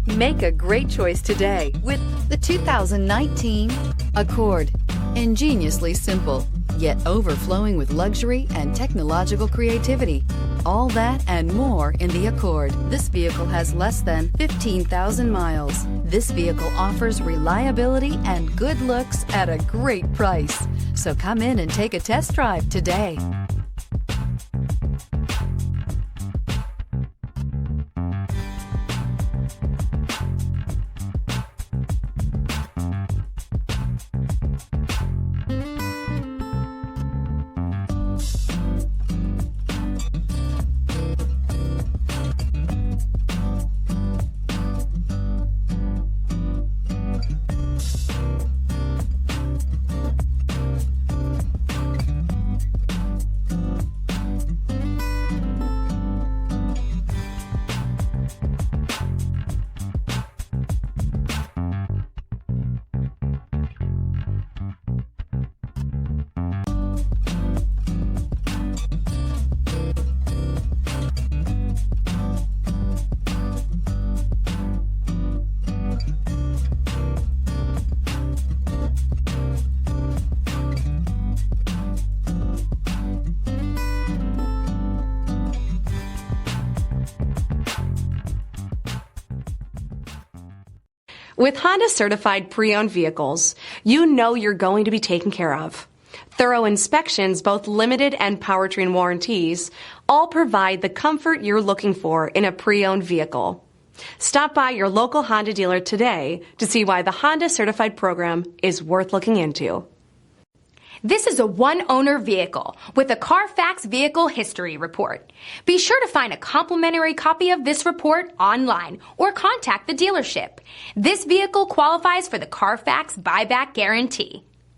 Make a great choice today with the 2019 Accord. Ingeniously simple, yet overflowing with luxury and technological creativity. All that and more in the Accord. This vehicle has less than 15,000 miles. This vehicle offers reliability and good looks at a great price. So come in and take a test drive today. With Honda certified pre-owned vehicles, you know you're going to be taken care of. Thorough inspections, both limited and powertrain warranties, all provide the comfort you're looking for in a pre-owned vehicle. Stop by your local Honda dealer today to see why the Honda certified program is worth looking into. This is a one-owner vehicle with a CARFAX Vehicle History Report. Be sure to find a complimentary copy of this report online or contact the dealership. This vehicle qualifies for the CARFAX Buyback Guarantee.